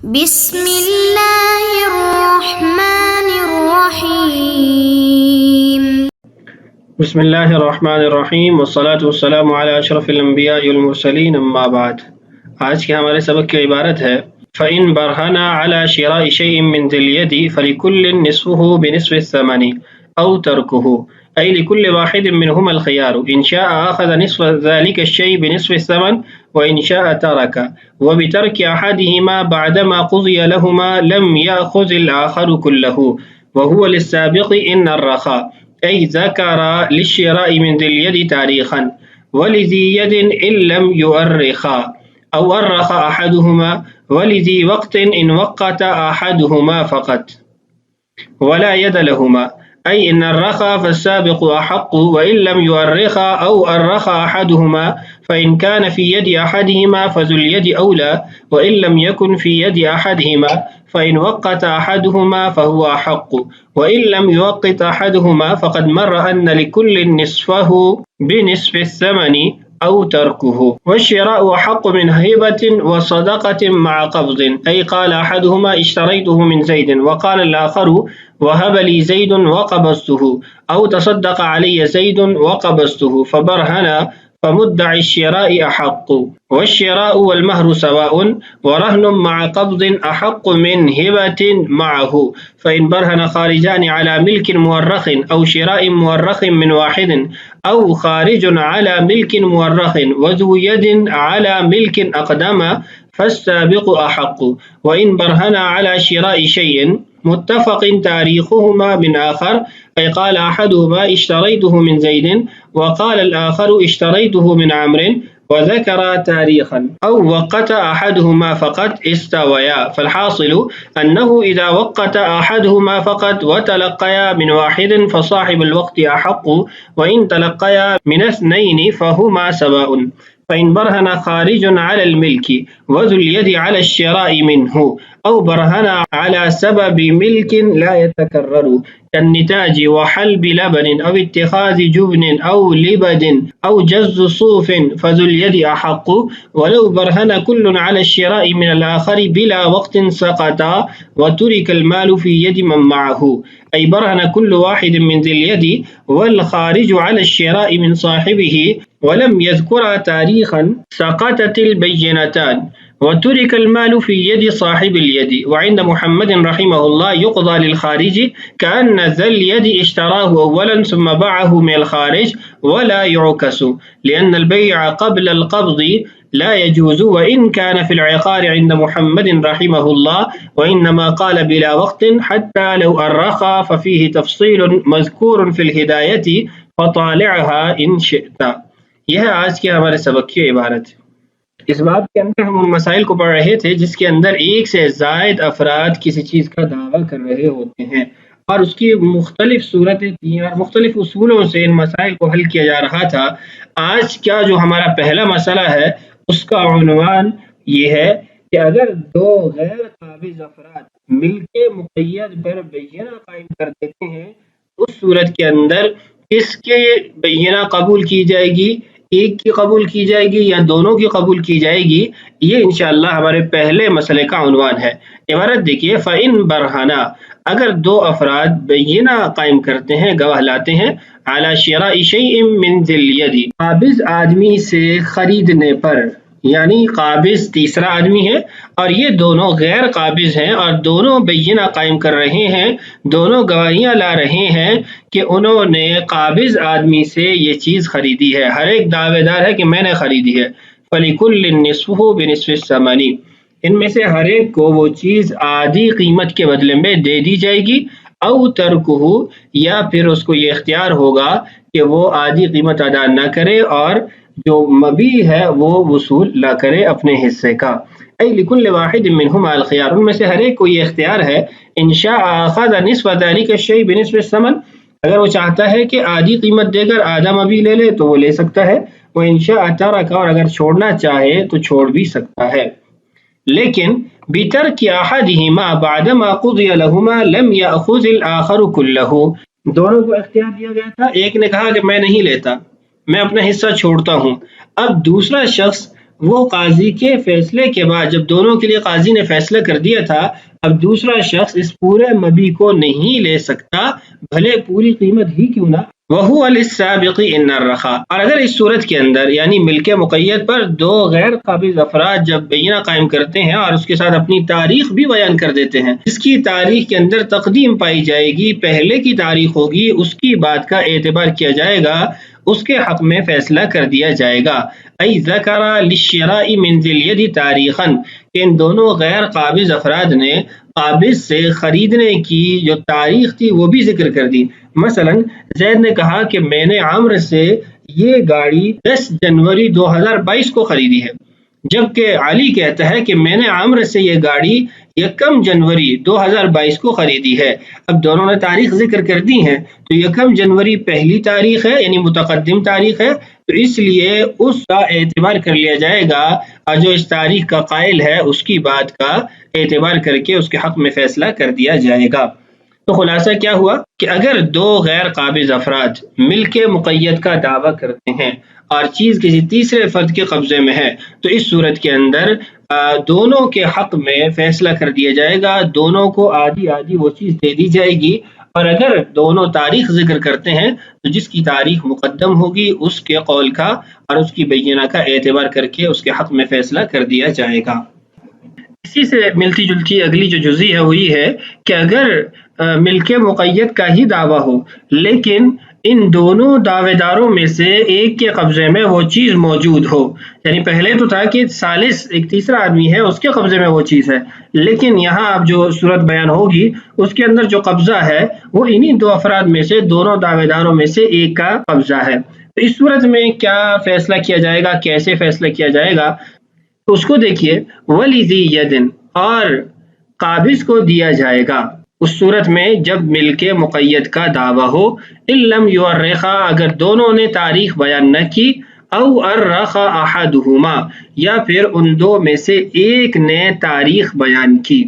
بسم اللہ الرحمن الرحیم بسم اللہ الرحمن الرحیم والصلاة والسلام علی اشرف الانبیاء والمرسلین اما بعد۔ آج کے ہمارے سبق کی عبارت ہے فَإِن بَرْهَنَا عَلَى شِرَاءِ شَيْءٍ مِّن ذِي الْيَدِ فَلِكُلٍّ نِّصْفُهُ بِنِصْفِ الثَّمَنِ أَوْ تَرْكُهُ أي لكل واحد منهما الخيار إن شاء أخذ نصف ذلك الشيء بنصف الثمن وإن شاء ترك، وبترك أحدهما بعدما قضي لهما لم يأخذ الآخر كله، وهو للسابق إن الرخاء أي ذكر للشراء من ذي اليد تاريخا ولذي يد إن لم يؤرخا، أو أرخ أحدهما ولذي وقت إن وقت أحدهما فقط ولا يد لهما، أي إن الرخى فالسابق أحق وإن لم يؤرخ أو أرخ أحدهما، فإن كان في يد أحدهما فذو اليد أولى، وإن لم يكن في يد أحدهما فإن وقت أحدهما فهو أحق، وإن لم يوقت أحدهما فقد مر أن لكل نصفه بنصف الثمن أو تركه، والشراء أحق من هبة وصدقة مع قبض، أي قال أحدهما اشتريته من زيد وقال الآخر وهب لي زيد وقبضته، أو تصدق علي زيد وقبضته فبرهنا، فمدعي الشراء أحق، والشراء والمهر سواء، ورهن مع قبض أحق من هبة معه، فإن برهن خارجان على ملك مورخ أو شراء مورخ من واحد، أو خارج على ملك مورخ وذو يد على ملك أقدم، فالسابق أحق، وإن برهن على شراء شيء متفق تاريخهما من آخر، أي قال أحدهما اشتريته من زيد وقال الآخر اشتريته من عمرو وذكر تاريخا، أو وقت أحدهما فقط استويا، فالحاصل أنه إذا وقت أحدهما فقط وتلقيا من واحد فصاحب الوقت أحق، وإن تلقيا من اثنين فهما سواء، فإن برهن خارج على الملك وذو اليد على الشراء منه، أو برهن على سبب ملك لا يتكرر كالنتاج وحلب لبن أو اتخاذ جبن أو لبد أو جز صوف، فذو اليد أحق، ولو برهن كل على الشراء من الآخر بلا وقت سقطا وترك المال في يد من معه، أي برهن كل واحد من ذي اليد والخارج على الشراء من صاحبه ولم يذكر تاريخا سقطت البينتان وترك المال في يد صاحب اليد، وعند محمد رحمه الله يقضى للخارج كأن ذا اليد اشتراه أولا ثم باعه من الخارج ولا يعكس، لأن البيع قبل القبض لا يجوز وإن كان في العقار عند محمد رحمه الله، وإنما قال بلا وقت حتى لو أرخى، ففيه تفصيل مذكور في الهداية فطالعها إن شئت۔ یہ ہے آج کے ہمارے سبق کی عبارت۔ اس بات کے اندر ہم ان مسائل کو پڑھ رہے تھے جس کے اندر ایک سے زائد افراد کسی چیز کا دعویٰ کر رہے ہوتے ہیں، اور اس کی مختلف صورتیں تھیں اور مختلف اصولوں سے ان مسائل کو حل کیا جا رہا تھا۔ آج کا جو ہمارا پہلا مسئلہ ہے اس کا عنوان یہ ہے کہ اگر دو غیر قابض افراد مل کے مقید پر بینہ قائم کر دیتے ہیں، اس صورت کے اندر کس کے بینہ قبول کی جائے گی، ایک کی قبول کی جائے گی یا دونوں کی قبول کی جائے گی؟ یہ انشاءاللہ ہمارے پہلے مسئلے کا عنوان ہے۔ عبارت دیکھیے فَإِن بَرْهَنَا، اگر دو افراد بینہ قائم کرتے ہیں، گواہ لاتے ہیں، عَلَى شِرَاءِ شَيْءٍ مِّن ذِي الْيَدِ، قابض آدمی سے خریدنے پر، یعنی قابض تیسرا آدمی ہے اور یہ دونوں غیر قابض ہیں اور دونوں بینہ قائم کر رہے ہیں، دونوں گواہیاں لا رہے ہیں کہ انہوں نے قابض آدمی سے یہ چیز خریدی ہے، ہر ایک دعوے دار ہے کہ میں نے خریدی ہے۔ فَلِكُلٍّ نِّصْفُهُ بِنِصْفِ الثَّمَنِ، ان میں سے ہر ایک کو وہ چیز آدھی قیمت کے بدلے میں دے دی جائے گی، او ترکہ، یا پھر اس کو یہ اختیار ہوگا کہ وہ آدھی قیمت ادا نہ کرے اور جو مبیع ہے وہ وصول نہ کرے اپنے حصے کا۔ ای لکل واحد منہما الخیار، ان میں سے ہر ایک کو یہ اختیار ہے، ان شاء اخذ نصف ذلک الشیء بنصف الثمن، اگر وہ چاہتا ہے کہ آدھی قیمت دے کر آدھا مبیع لے لے تو وہ لے سکتا ہے، وہ ان شاء ترک، اور اگر چھوڑنا چاہے تو چھوڑ بھی سکتا ہے، لیکن بترک احدہما بعدما قضی لہما لم یأخذ الآخر کلہ، دونوں کو اختیار دیا گیا تھا، ایک نے کہا کہ میں نہیں لیتا، میں اپنا حصہ چھوڑتا ہوں، اب دوسرا شخص وہ قاضی کے فیصلے کے بعد جب دونوں کے لیے قاضی نے فیصلہ کر دیا تھا، اب دوسرا شخص اس پورے مبی کو نہیں لے سکتا، بھلے پوری قیمت ہی کیوں نہ۔ وَهُوَ لِلسَّابِقِ إِنَّ الرَّخَاءَ، اور اگر اس صورت کے اندر یعنی ملک مقید پر دو غیر قابض افراد جب بینہ قائم کرتے ہیں اور اس کے ساتھ اپنی تاریخ بھی بیان کر دیتے ہیں، جس کی تاریخ کے اندر تقدیم پائی جائے گی، پہلے کی تاریخ ہوگی، اس کی بات کا اعتبار کیا جائے گا، اس کے حق میں فیصلہ کر دیا جائے گا۔ ای ذکر للشراء من ذی الید تاریخا، کہ ان دونوں غیر قابض افراد نے قابض سے خریدنے کی جو تاریخ تھی وہ بھی ذکر کر دی۔ مثلا زید نے کہا کہ میں نے عمرو سے یہ گاڑی 10 جنوری 2022 کو خریدی ہے، جبکہ علی کہتا ہے کہ میں نے عمرو سے یہ گاڑی 1 جنوری 2022 کو خریدی ہے۔ اب دونوں نے تاریخ ذکر کر دی ہیں، تو 1 جنوری پہلی تاریخ ہے یعنی متقدم تاریخ ہے، تو اس لیے اس کا اعتبار کر لیا جائے گا، اور جو اس تاریخ کا قائل ہے اس کی بات کا اعتبار کر کے اس کے حق میں فیصلہ کر دیا جائے گا۔ تو خلاصہ کیا ہوا کہ اگر دو غیر قابض افراد ملک مقید کا دعویٰ کرتے ہیں اور چیز کسی تیسرے فرد کے قبضے میں ہے، تو اس صورت کے اندر دونوں کے حق میں فیصلہ کر دیا جائے گا، دونوں کو آدھی آدھی وہ چیز دے دی جائے گی، اور اگر دونوں تاریخ ذکر کرتے ہیں تو جس کی تاریخ مقدم ہوگی اس کے قول کا اور اس کی بینہ کا اعتبار کر کے اس کے حق میں فیصلہ کر دیا جائے گا۔ اسی سے ملتی جلتی اگلی جو جزئی ہے وہ یہ ہے کہ اگر ملک مقید کا ہی دعویٰ ہو لیکن ان دونوں دعوے داروں میں سے ایک کے قبضے میں وہ چیز موجود ہو، یعنی پہلے تو تھا کہ ثالث ایک تیسرا آدمی ہے اس کے قبضے میں وہ چیز ہے، لیکن یہاں اب جو صورت بیان ہوگی اس کے اندر جو قبضہ ہے وہ انہی دو افراد میں سے دونوں دعوے داروں میں سے ایک کا قبضہ ہے۔ تو اس صورت میں کیا فیصلہ کیا جائے گا، کیسے فیصلہ کیا جائے گا؟ تو اس کو دیکھیے، وَلِذِي يَدٍ، اور قابض کو دیا جائے گا اس صورت میں جب ملک مقید کا دعویٰ ہو، ان لم یورخا، اگر دونوں نے تاریخ بیان نہ کی، او ارخ احدہما، یا پھر ان دو میں سے ایک نے تاریخ بیان کی۔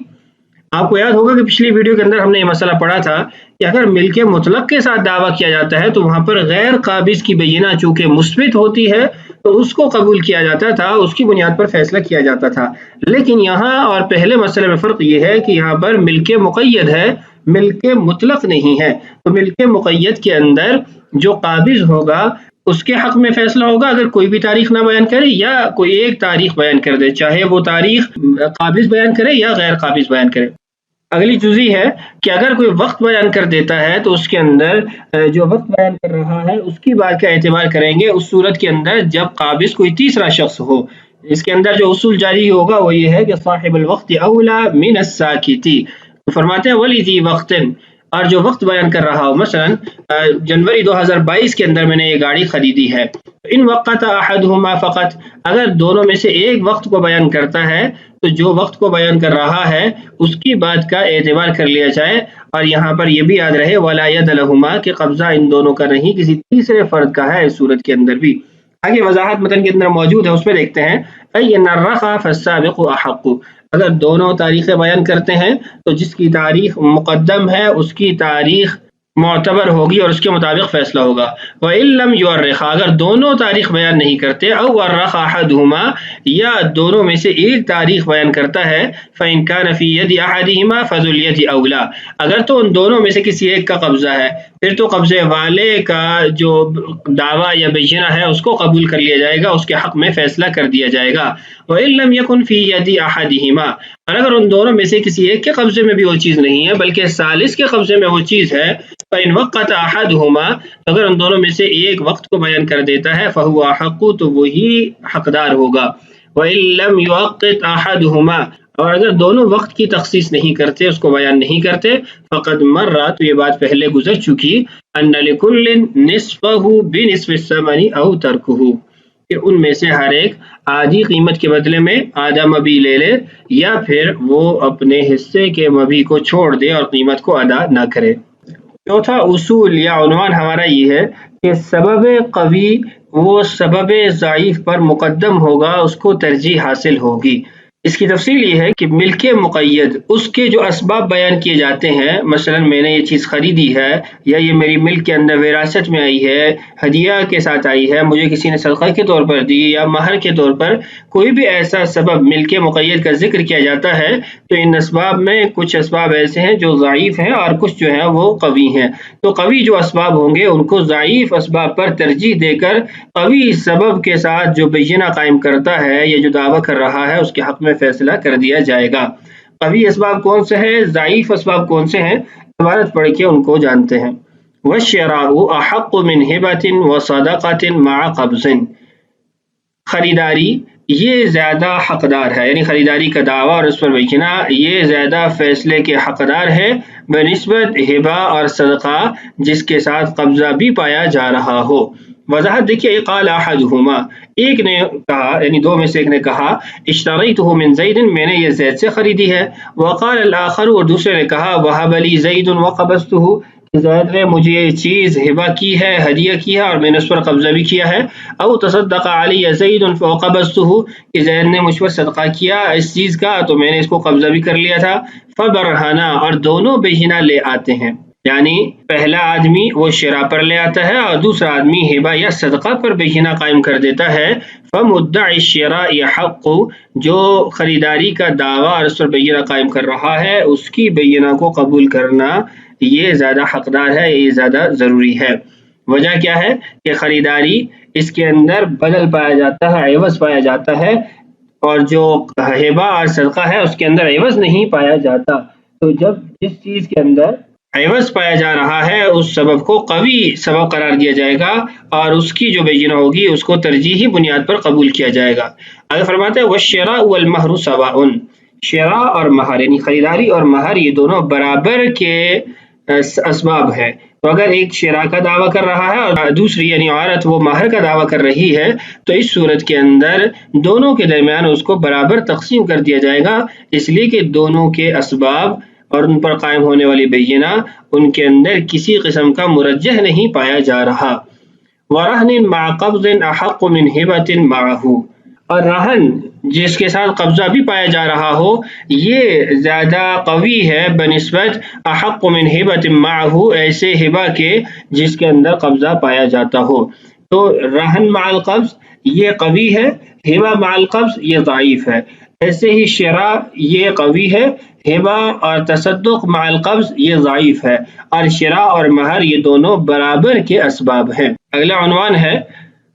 آپ کو یاد ہوگا کہ پچھلی ویڈیو کے اندر ہم نے یہ مسئلہ پڑھا تھا کہ اگر ملک مطلق کے ساتھ دعویٰ کیا جاتا ہے تو وہاں پر غیر قابض کی بینہ چونکہ مثبت ہوتی ہے تو اس کو قبول کیا جاتا تھا، اس کی بنیاد پر فیصلہ کیا جاتا تھا، لیکن یہاں اور پہلے مسئلے میں فرق یہ ہے کہ یہاں پر ملک مقید ہے، ملک مطلق نہیں ہے، تو ملک مقید کے اندر جو قابض ہوگا اس کے حق میں فیصلہ ہوگا اگر کوئی بھی تاریخ نہ بیان کرے یا کوئی ایک تاریخ بیان کر دے، چاہے وہ تاریخ قابض بیان کرے یا غیر قابض بیان کرے۔ اگلی جزئی ہے کہ اگر کوئی وقت بیان کر دیتا ہے تو اس کے اندر جو وقت بیان کر رہا ہے اس کی بات کا اعتبار کریں گے اس صورت کے اندر جب قابض کوئی تیسرا شخص ہو۔ اس کے اندر جو اصول جاری ہوگا وہ یہ ہے کہ صاحب الوقت اولا من الساکتی، تو فرماتے ہیں وَلِذِي وَقْتٍ، اور جو وقت بیان کر رہا ہو، مثلا جنوری 2022 کے اندر میں نے یہ گاڑی خریدی ہے، ان وقت احدہما فقط، اگر دونوں میں سے ایک وقت کو بیان کرتا ہے تو جو وقت کو بیان کر رہا ہے اس کی بات کا اعتبار کر لیا جائے، اور یہاں پر یہ بھی یاد رہے ولا ید لہما، کہ قبضہ ان دونوں کا نہیں کسی تیسرے فرد کا ہے اس صورت کے اندر بھی۔ آگے وضاحت متن کے اندر موجود ہے، اس میں دیکھتے ہیں اَيْ إِنَّ الرَّخَا فَالسَّابِقُ أَحَقُّ، اگر دونوں تاریخیں بیان کرتے ہیں تو جس کی تاریخ مقدم ہے اس کی تاریخ معتبر ہوگی اور اس کے مطابق فیصلہ ہوگا۔ وَإِن لَّمْ يُؤَرِّخَا، اگر دونوں تاریخ بیان نہیں کرتے، او ورخ احدہما، یا دونوں میں سے ایک تاریخ بیان کرتا ہے، فَإِن كَانَ فِي يَدِ أَحَدِهِمَا فَذُو الْيَدِ أَوْلَىٰ، اگر تو ان دونوں میں سے کسی ایک کا قبضہ ہے پھر تو قبضے والے کا جو دعویٰ یا بینہ ہے اس کو قبول کر لیا جائے گا، اس کے حق میں فیصلہ کر دیا جائے گا۔ وَإِن لَّمْ يَكُنْ فِي يَدِ أَحَدِهِمَا، اور اگر ان دونوں میں سے کسی ایک کے قبضے میں بھی وہ چیز نہیں ہے بلکہ ثالث کے قبضے میں وہ چیز ہے، فَإِن وَقَّتَ أَحَدُهُمَا، اگر ان دونوں میں سے ایک وقت کو بیان کر دیتا ہے، فَهُوَ أَحَقُّ، تو وہی حقدار ہوگا۔ وَإِن لَّمْ يُوَقِّتْ أَحَدُهُمَا، اور اگر دونوں وقت کی تخصیص نہیں کرتے، اس کو بیان نہیں کرتے، فَقَدْ مَرَّ، تو یہ بات پہلے گزر چکی، أَنَّ لِكُلٍّ نِصْفَهُ بِنِصْفِ الثَّمَنِ أَوْ تَرْكُهُ، کہ ان میں سے ہر ایک آدھی قیمت کے بدلے میں آدھا مبی لے لے یا پھر وہ اپنے حصے کے مبی کو چھوڑ دے اور قیمت کو ادا نہ کرے۔ چوتھا اصول یا عنوان ہمارا یہ ہے کہ سبب قوی وہ سبب ضعیف پر مقدم ہوگا، اس کو ترجیح حاصل ہوگی۔ اس کی تفصیل یہ ہے کہ ملک مقید اس کے جو اسباب بیان کیے جاتے ہیں، مثلا میں نے یہ چیز خریدی ہے یا یہ میری ملک کے اندر وراثت میں آئی ہے، ہدیہ کے ساتھ آئی ہے، مجھے کسی نے صدقہ کے طور پر دی یا مہر کے طور پر، کوئی بھی ایسا سبب ملک مقید کا ذکر کیا جاتا ہے تو ان اسباب میں کچھ اسباب ایسے ہیں جو ضعیف ہیں اور کچھ جو ہیں وہ قوی ہیں۔ تو قوی جو اسباب ہوں گے ان کو ضعیف اسباب پر ترجیح دے کر قوی سبب کے ساتھ جو بینہ قائم کرتا ہے یا جو دعویٰ کر رہا ہے اس کے حق میں فیصلہ کر دیا جائے گا۔ قوی اسباب کون سے ہیں، ضعیف اسباب کون سے ہیں، عبارت پڑھ کے ان کو جانتے ہیں۔ وَالشِّرَاءُ أَحَقُّ مِنْ هِبَةٍ وَصَدَقَةٍ مَعَ قَبْضٍ، خریداری یہ زیادہ حقدار ہے، یعنی خریداری کا دعویٰ اور اس پر بینہ یہ زیادہ فیصلے کے حقدار ہے بنسبت ہبہ اور صدقہ جس کے ساتھ قبضہ بھی پایا جا رہا ہو۔ وضاحت دیکھیے، قال احدہما، ایک نے کہا، یعنی دو میں سے ایک نے کہا، اشتریتہ من زید، میں نے یہ زید سے خریدی ہے، وقال الاخر، اور دوسرے نے کہا، وہب لی زید وقبضتہ، زید نے مجھے یہ چیز ہبہ کی ہے، ہدیہ کی ہے اور میں نے اس پر قبضہ بھی کیا ہے۔ او تصدق علی زید فقبضتہ، کہ زید نے مجھ پر صدقہ کیا اس چیز کا تو میں نے اس کو قبضہ بھی کر لیا تھا۔ فبرہنا، اور دونوں بینہ لے آتے ہیں، یعنی پہلا آدمی وہ شراء پر لے آتا ہے اور دوسرا آدمی ہبہ یا صدقہ پر بینہ قائم کر دیتا ہے۔ فمدعی الشراء حق، جو خریداری کا دعویٰ اور اس پر بینہ قائم کر رہا ہے اس کی بینہ کو قبول کرنا یہ زیادہ حقدار ہے، یہ زیادہ ضروری ہے۔ وجہ کیا ہے کہ خریداری اس کے اندر بدل پایا جاتا ہے، عوض پایا جاتا ہے، اور جو ہبہ اور صدقہ ہے اس کے اندر عوض نہیں پایا جاتا۔ تو جب جس چیز کے اندر عوض پایا جا رہا ہے اس سبب کو قوی سبب قرار دیا جائے گا اور اس کی جو بینہ ہوگی اس کو ترجیحی بنیاد پر قبول کیا جائے گا۔ آگے فرماتے ہیں والشراء والمہر سواء، شراء اور مہر یعنی خریداری اور مہر یہ دونوں برابر کے اسباب ہے۔ تو اگر ایک شراء کا دعویٰ کر رہا ہے اور دوسری یعنی عورت وہ مہر کا دعویٰ کر رہی ہے تو اس صورت کے اندر دونوں کے درمیان اس کو برابر تقسیم کر دیا جائے گا، اس لیے کہ دونوں کے اسباب اور ان پر قائم ہونے والی بینہ ان کے اندر کسی قسم کا مرجح نہیں پایا جا رہا۔ وَرَهْنٍ مَعَ قَبْضٍ أَحَقُّ مِنْ هِبَةٍ مَعَهُ، اور رہن جس کے ساتھ قبضہ بھی پایا جا رہا ہو یہ زیادہ قوی ہے بنسبت احق من ہبۃ معہ، ایسے ہبہ کے جس کے اندر قبضہ پایا جاتا ہو۔ تو رہن مع القبض یہ قوی ہے، ہبہ مع القبض یہ ضعیف ہے۔ ایسے ہی شراء یہ قوی ہے، ہبہ اور تصدق مع القبض یہ ضعیف ہے، اور شراء اور مہر یہ دونوں برابر کے اسباب ہیں۔ اگلا عنوان ہے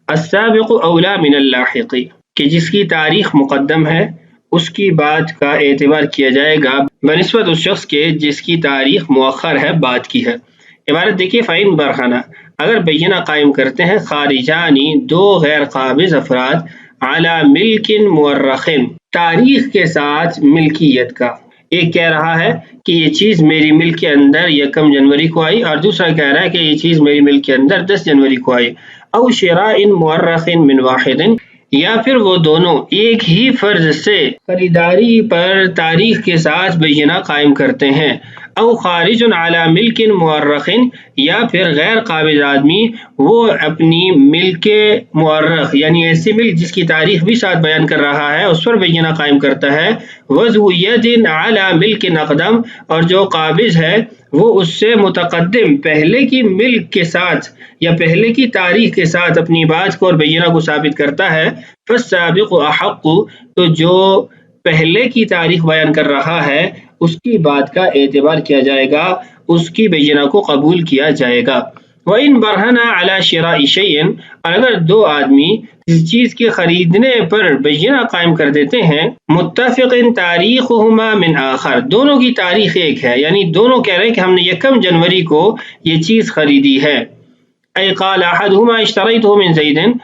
السابق اولی من اللاحق، کہ جس کی تاریخ مقدم ہے اس کی بات کا اعتبار کیا جائے گا بنسبت اس شخص کے جس کی تاریخ مؤخر ہے، بعد کی ہے۔ عبارت دیکھیے، فَإِن بَرْهَنَا، اگر بینہ قائم کرتے ہیں خارجانی دو غیر قابض افراد علی ملک مورخ، تاریخ کے ساتھ ملکیت کا، ایک کہہ رہا ہے کہ یہ چیز میری ملک کے اندر 1 جنوری کو آئی اور دوسرا کہہ رہا ہے کہ یہ چیز میری ملک کے اندر 10 جنوری کو آئی۔ او شراء مورخ من واحد، یا پھر وہ دونوں ایک ہی فرض سے خریداری پر تاریخ کے ساتھ بینہ قائم کرتے ہیں۔ او خارج علی ملک مورخ، یا پھر غیر قابض آدمی وہ اپنی ملک مورخ یعنی ایسی ملک جس کی تاریخ بھی ساتھ بیان کر رہا ہے اس پر بینہ قائم کرتا ہے۔ وذو ید علی ملک اقدم، اور جو قابض ہے وہ اس سے متقدم پہلے کی ملک کے ساتھ یا پہلے کی تاریخ کے ساتھ اپنی بات کو اور بینہ کو ثابت کرتا ہے۔ فالسابق احق، تو جو پہلے کی تاریخ بیان کر رہا ہے اس کی بات کا اعتبار کیا جائے گا، اس کی بینہ کو قبول کیا جائے گا۔ وَإِن بَرْهَنَا عَلَى شِرَاءِ شَيْءٍ، اور اگر دو آدمی اس چیز کے خریدنے پر بینہ قائم کر دیتے ہیں، متفق تاریخهما من آخر، دونوں کی تاریخ ایک ہے، یعنی دونوں کہہ رہے ہیں کہ ہم نے 1 جنوری کو یہ چیز خریدی ہے۔ اے قال احدهما اشتریته من زید،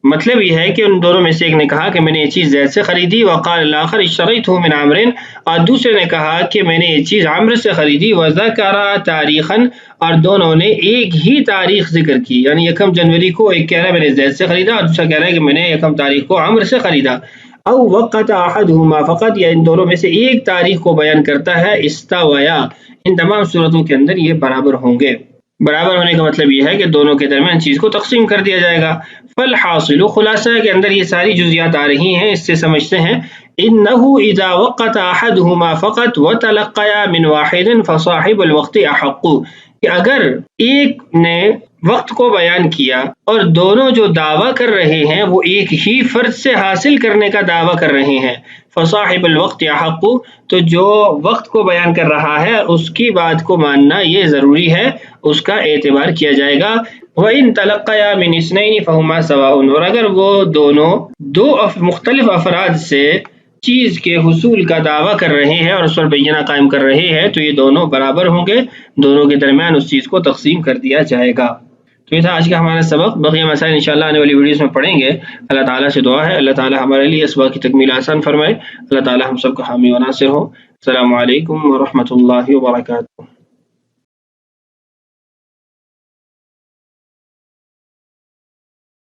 مطلب یہ ہے کہ ان دونوں میں سے ایک نے کہا کہ میں نے یہ چیز زید سے خریدی، وقال الاخر اشتریته من عمرو، اور دوسرے نے کہا کہ میں نے یہ چیز عمرو سے خریدی، وذکر تاریخا، اور دونوں نے ایک ہی تاریخ ذکر کی، یعنی 1 جنوری کو ایک کہہ رہا ہے میں نے زید سے خریدا اور دوسرا کہہ رہا ہے کہ میں نے 1 تاریخ کو عمرو سے خریدا۔ او وقت احدهما فقط، یا ان دونوں میں سے ایک تاریخ کو بیان کرتا ہے، استویا، ان تمام صورتوں کے اندر یہ برابر ہوں گے۔ برابر ہونے کا مطلب یہ ہے کہ دونوں کے درمیان چیز کو تقسیم کر دیا جائے گا۔ فالحاصل، خلاصہ کے اندر یہ ساری جزیات آ رہی ہیں، اس سے سمجھتے ہیں انه اذا وقت احدهما فقط وتلقيا من واحد فصاحب الوقت احق، کہ اگر ایک نے وقت کو بیان کیا اور دونوں جو دعویٰ کر رہے ہیں وہ ایک ہی فرد سے حاصل کرنے کا دعویٰ کر رہے ہیں، فصاحب الوقت احق، تو جو وقت کو بیان کر رہا ہے اس کی بات کو ماننا یہ ضروری ہے، اس کا اعتبار کیا جائے گا۔ وَإِن تَلَقَّيَا مِنْ اثْنَيْنِ فَهُمَا سَوَاءٌ، اور اگر وہ دونوں دو مختلف افراد سے چیز کے حصول کا دعویٰ کر رہے ہیں اور اس پر بینہ قائم کر رہے ہیں تو یہ دونوں برابر ہوں گے، دونوں کے درمیان اس چیز کو تقسیم کر دیا جائے گا۔ تو یہ تھا آج کا ہمارا سبق، بقیہ مسائل انشاءاللہ آنے والی ویڈیوز میں پڑھیں گے۔ اللہ تعالیٰ سے دعا ہے اللہ تعالیٰ ہمارے لیے اسباق کی تکمیل آسان فرمائے، اللہ تعالیٰ ہم سب کا حامی و ناصر ہو۔ السلام علیکم ورحمۃ اللہ وبرکاتہ۔